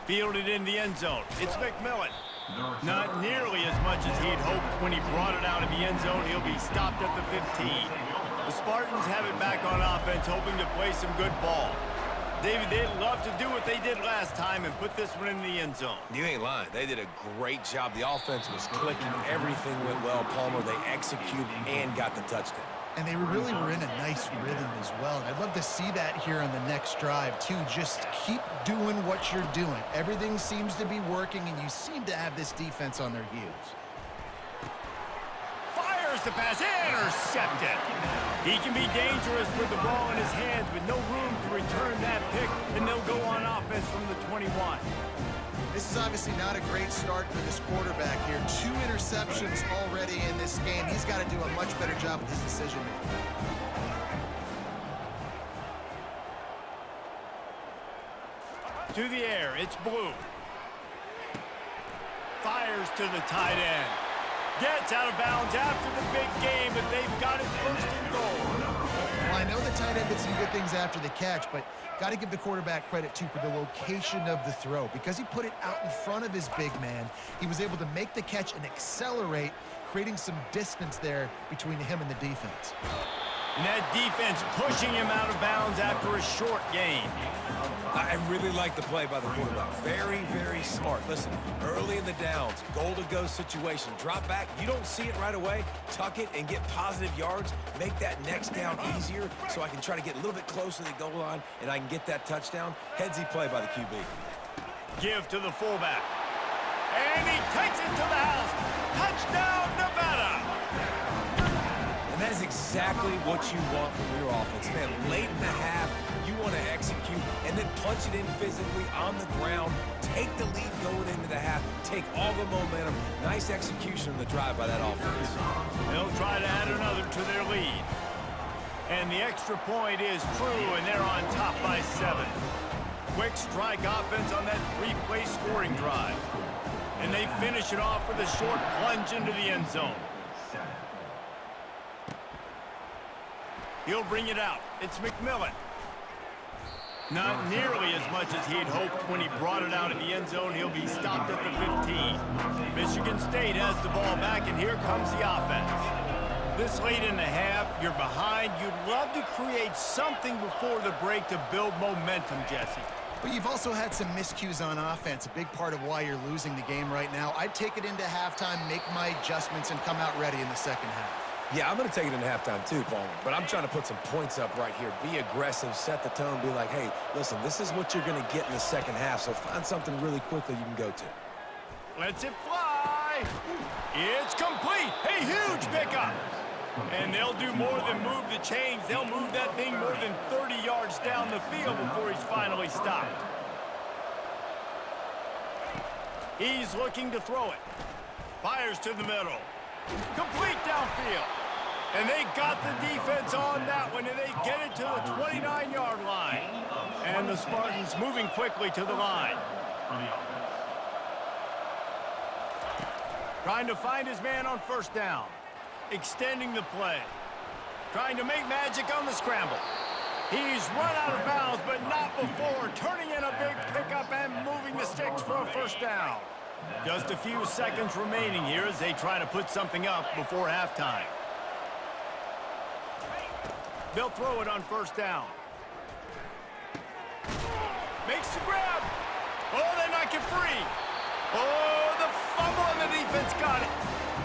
Fielded in the end zone. It's McMillan. Not nearly as much as he'd hoped when he brought it out of the end zone. He'll be stopped at the 15. The Spartans have it back on offense, hoping to play some good ball. David, they'd love to do what they did last time and put this one in the end zone. You ain't lying. They did a great job. The offense was clicking. Everything went well. Palmer, they executed and got the touchdown. And they really were in a nice rhythm as well. And I'd love to see that here on the next drive, too. Just keep doing what you're doing. Everything seems to be working, and you seem to have this defense on their heels. Fires the pass, intercepted. He can be dangerous with the ball in his hands, with no room to return that pick, and they'll go on offense from the 21. This is obviously not a great start for this quarterback here. 2 interceptions already in this game. He's got to do a much better job with his decision-making. To the air, it's Blue. Fires to the tight end. Gets out of bounds after the big game, but they've got it first and goal. Well, I know the tight end did some good things after the catch, but got to give the quarterback credit, too, for the location of the throw. Because he put it out in front of his big man, he was able to make the catch and accelerate, creating some distance there between him and the defense. And that defense pushing him out of bounds after a short gain. I really like the play by the quarterback. Very, very smart. Listen, early in the downs, goal-to-go situation. Drop back. You don't see it right away. Tuck it and get positive yards. Make that next down easier so I can try to get a little bit closer to the goal line and I can get that touchdown. Headsy play by the QB. Give to the fullback. And he takes it to the house. Touchdown, Nevada! And that is exactly what you want from your offense. Man, late in the half, you want to execute and then punch it in physically on the ground. Take the lead going into the half. Take all the momentum. Nice execution on the drive by that offense. They'll try to add another to their lead. And the extra point is true, and they're on top by 7. Quick strike offense on that 3-play scoring drive. And they finish it off with a short plunge into the end zone. He'll bring it out. It's McMillan. Not nearly as much as he'd hoped when he brought it out of the end zone. He'll be stopped at the 15. Michigan State has the ball back, and here comes the offense. This late in the half, you're behind. You'd love to create something before the break to build momentum, Jesse. But you've also had some miscues on offense, a big part of why you're losing the game right now. I'd take it into halftime, make my adjustments, and come out ready in the second half. Yeah, I'm going to take it into halftime too, Palmer. But I'm trying to put some points up right here. Be aggressive, set the tone, be like, hey, listen, this is what you're going to get in the second half, so find something really quickly you can go to. Lets it fly. It's complete. A huge pickup. And they'll do more than move the chains. They'll move that thing more than 30 yards down the field before he's finally stopped. He's looking to throw it. Fires to the middle. Complete downfield. And they got the defense on that one, and they get it to the 29-yard line. And the Spartans moving quickly to the line. Trying to find his man on first down. Extending the play. Trying to make magic on the scramble. He's run out of bounds, but not before. Turning in a big pickup and moving the sticks for a first down. Just a few seconds remaining here as they try to put something up before halftime. They'll throw it on first down. Makes the grab. Oh, they knock it free. Oh, the fumble, and the defense got it.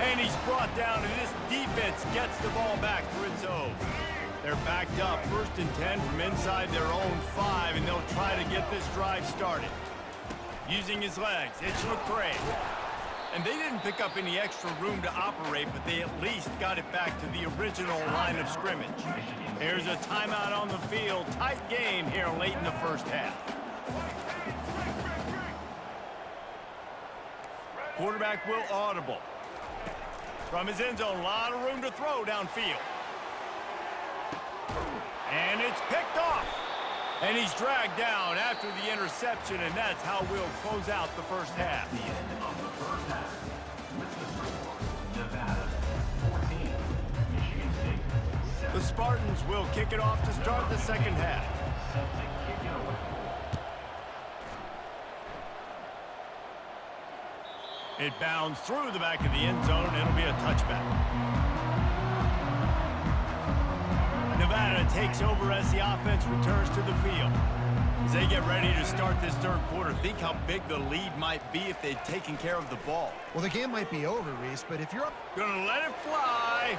And he's brought down, and this defense gets the ball back for its own. They're backed up, 1st and 10 from inside their own 5, and they'll try to get this drive started. Using his legs, it's McCray. And they didn't pick up any extra room to operate, but they at least got it back to the original line of scrimmage. There's a timeout on the field. Tight game here late in the first half. Quarterback will audible. From his end zone, a lot of room to throw downfield. And it's picked off. And he's dragged down after the interception, and that's how we'll close out the first half. The end of the first half. With the score, Nevada 14, Michigan State 7. The Spartans will kick it off to start the second half. Set to kick it away. It bounds through the back of the end zone. It'll be a touchback. Nevada takes over as the offense returns to the field. As they get ready to start this third quarter, think how big the lead might be if they'd taken care of the ball. Well, the game might be over, Reese, but if you're up... Gonna let it fly.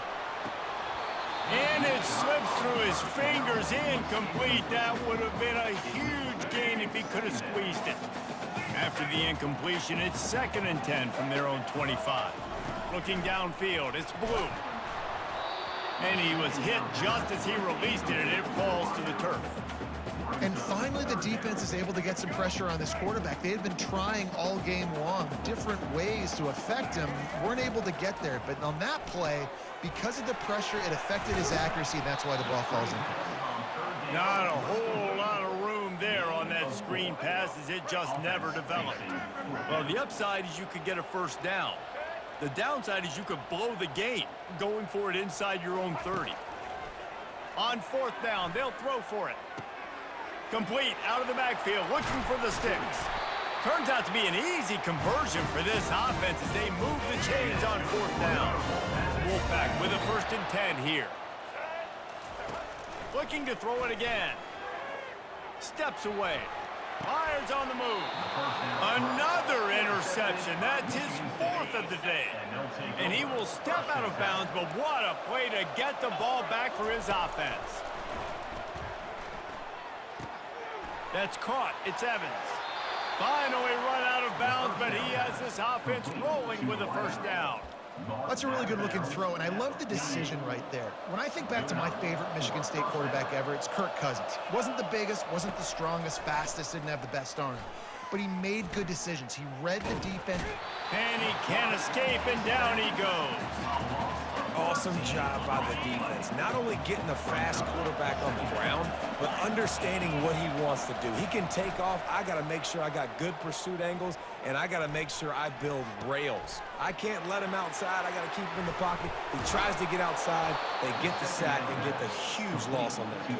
And it slips through his fingers, incomplete. That would have been a huge gain if he could have squeezed it. After the incompletion, it's 2nd and 10 from their own 25. Looking downfield, it's Blue. And he was hit just as he released it, and it falls to the turf. And finally, the defense is able to get some pressure on this quarterback. They had been trying all game long different ways to affect him. Weren't able to get there. But on that play, because of the pressure, it affected his accuracy, and that's why the ball falls in. Not a whole lot of room there on that screen pass, as it just never developed. Well, the upside is you could get a first down. The downside is you could blow the game going for it inside your own 30. On 4th down, they'll throw for it. Complete out of the backfield, looking for the sticks. Turns out to be an easy conversion for this offense as they move the chains on 4th down. Wolfpack with a 1st and 10 here. Looking to throw it again. Steps away. Fires on the move. Another interception. That's his 4th of the day. And he will step out of bounds, but what a play to get the ball back for his offense. That's caught. It's Evans. Finally run out of bounds, but he has this offense rolling with a 1st down. That's a really good-looking throw, and I love the decision right there. When I think back to my favorite Michigan State quarterback ever, it's Kirk Cousins. Wasn't the biggest, wasn't the strongest, fastest, didn't have the best arm. But he made good decisions. He read the defense. And he can't escape, and down he goes. Awesome job by the defense. Not only getting the fast quarterback on the ground, but understanding what he wants to do. He can take off. I got to make sure I got good pursuit angles, and I got to make sure I build rails. I can't let him outside. I got to keep him in the pocket. He tries to get outside. They get the sack and get the huge loss on that play.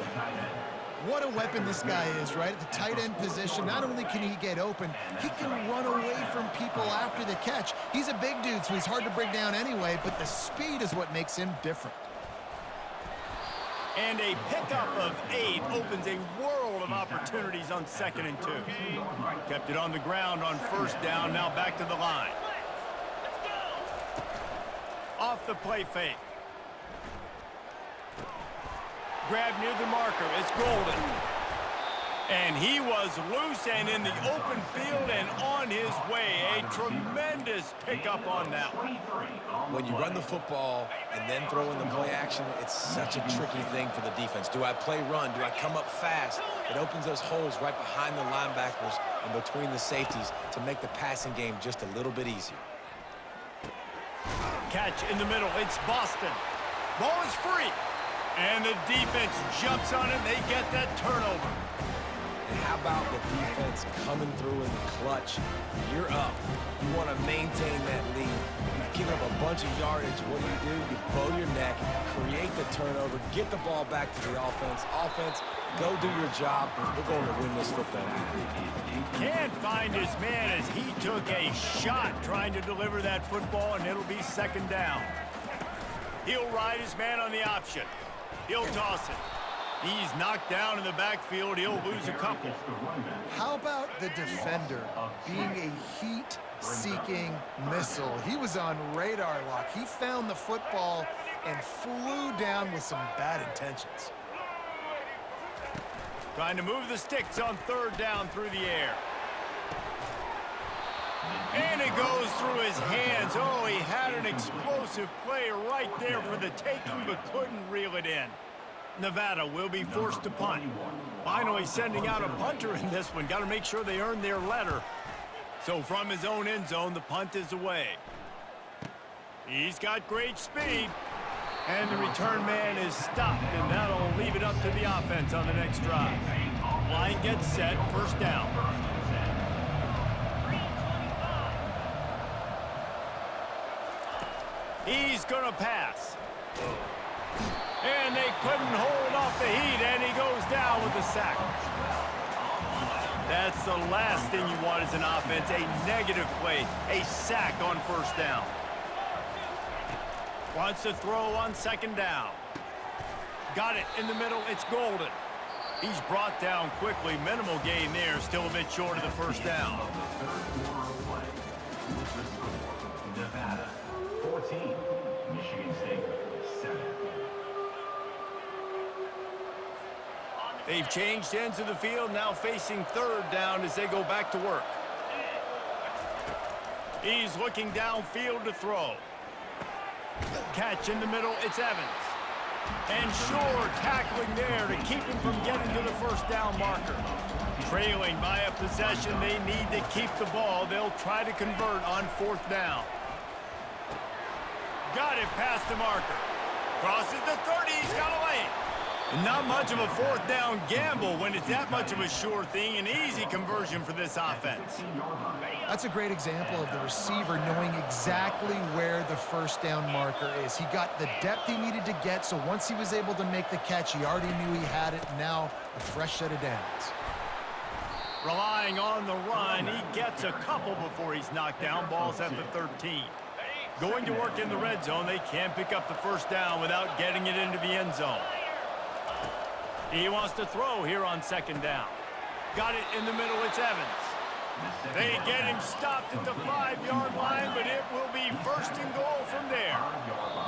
What a weapon this guy is, right? At the tight end position, not only can he get open, he can run away from people after the catch. He's a big dude, so he's hard to bring down anyway, but the speed is what makes him different. And a pickup of 8 opens a world of opportunities on 2nd and 2. Kept it on the ground on 1st down, now back to the line. Off the play fake. Grab near the marker. It's Golden. And he was loose and in the open field and on his way. A tremendous pickup on that one. When you run the football and then throw in the play action, it's such a tricky thing for the defense. Do I play run? Do I come up fast? It opens those holes right behind the linebackers and between the safeties to make the passing game just a little bit easier. Catch in the middle. It's Boston. Ball is free. And the defense jumps on it. They get that turnover. And how about the defense coming through in the clutch? You're up. You want to maintain that lead. You've given up a bunch of yardage. What do? You bow your neck, create the turnover, get the ball back to the offense. Offense, go do your job. We're going to win this football game. Can't find his man as he took a shot trying to deliver that football, and it'll be 2nd down. He'll ride his man on the option. He'll toss it. He's knocked down in the backfield. He'll lose a couple. How about the defender being a heat-seeking missile? He was on radar lock. He found the football and flew down with some bad intentions. Trying to move the sticks on 3rd down through the air. And it goes through his hands. Oh, he had an explosive play right there for the taking, but couldn't reel it in. Nevada will be forced to punt. Finally sending out a punter in this one. Got to make sure they earn their letter. So from his own end zone, the punt is away. He's got great speed. And the return man is stopped, and that'll leave it up to the offense on the next drive. Line gets set, 1st down. He's going to pass. And they couldn't hold off the heat, and he goes down with the sack. That's the last thing you want as an offense, a negative play, a sack on first down. Wants to throw on second down. Got it in the middle, it's Golden. He's brought down quickly, minimal gain there, still a bit short of the first down. Nevada, 14, Michigan State, 7. They've changed ends of the field, now facing third down as they go back to work. He's looking downfield to throw. Catch in the middle, it's Evans. And Shore tackling there to keep him from getting to the first down marker. Trailing by a possession, they need to keep the ball. They'll try to convert on fourth down. Got it past the marker. Crosses the 30, he's got to lay it. Not much of a fourth down gamble when it's that much of a sure thing. An easy conversion for this offense. That's a great example of the receiver knowing exactly where the first down marker is. He got the depth he needed to get, so once he was able to make the catch, he already knew he had it. Now a fresh set of downs. Relying on the run, he gets a couple before he's knocked down. Ball's at the 13. Going to work in the red zone, they can't pick up the first down without getting it into the end zone. He wants to throw here on second down. Got it in the middle, it's Evans. They get him stopped at the 5-yard line, but it will be first and goal from there.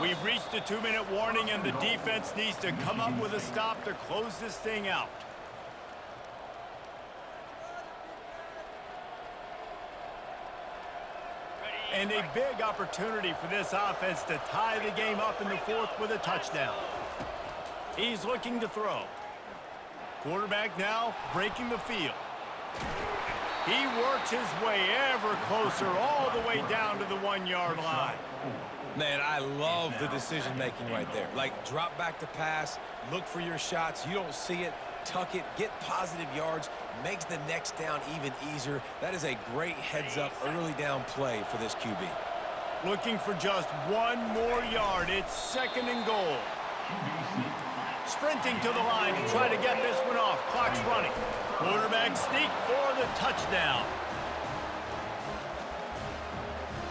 We've reached the 2-minute warning, and the defense needs to come up with a stop to close this thing out. And a big opportunity for this offense to tie the game up in the fourth with a touchdown. He's looking to throw. Quarterback now breaking the field. He works his way ever closer all the way down to the 1-yard line. Man, I love the decision-making right there. Like, drop back to pass, look for your shots. You don't see it, tuck it, get positive yards, makes the next down even easier. That is a great heads-up early down play for this QB. Looking for just one more yard. It's second and goal. Sprinting to the line to try to get this one off. Clock's running. Quarterback sneak for the touchdown.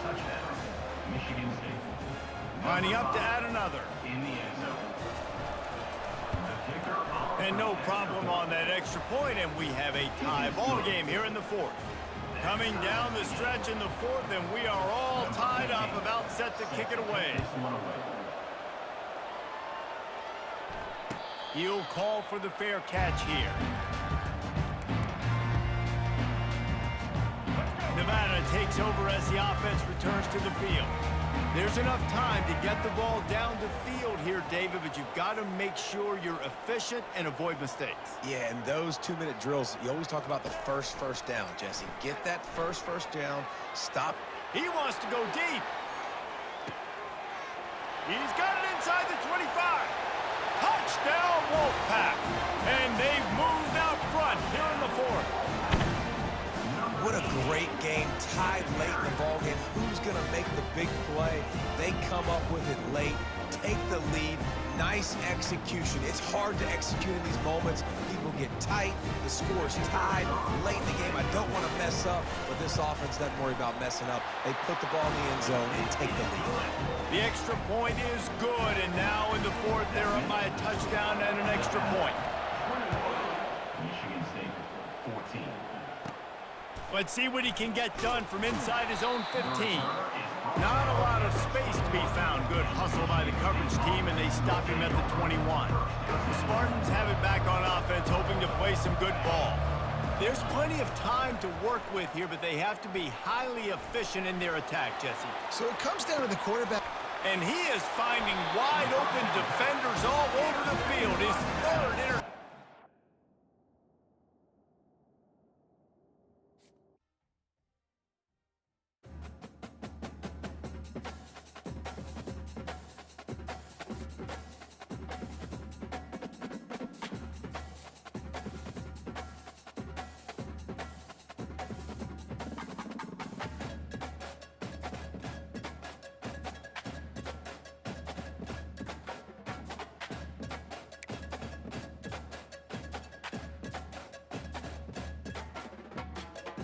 Touchdown, Michigan State. Lining up to add another. In the end zone. The kicker on And no problem on that extra point, and we have a tie ball game here in the fourth. Coming down the stretch in the fourth, and we are all tied up, about set to kick it away. He'll call for the fair catch here. Nevada takes over as the offense returns to the field. There's enough time to get the ball down the field here, David, but you've got to make sure you're efficient and avoid mistakes. Yeah, and those 2-minute drills, you always talk about the first down, Jesse. Get that first down, stop. He wants to go deep. He's got it inside the 25. Touchdown, Wolfpack. And they've moved out front here in the fourth. What a great game, tied late in the ballgame. Who's going to make the big play? They come up with it late, take the lead. Nice execution. It's hard to execute in these moments. People get tight. The score's tied late in the game. I don't want to mess up, but this offense doesn't worry about messing up. They put the ball in the end zone and take the lead. The extra point is good, and now in the fourth, they're up by a touchdown and an extra point. Michigan State, 14. Let's see what he can get done from inside his own 15. Not a lot of space to be found. Good hustle by the coverage team, and they stop him at the 21. The Spartans have it back on offense, hoping to play some good ball. There's plenty of time to work with here, but they have to be highly efficient in their attack, Jesse. So it comes down to the quarterback. And he is finding wide open defenders all over the field. His third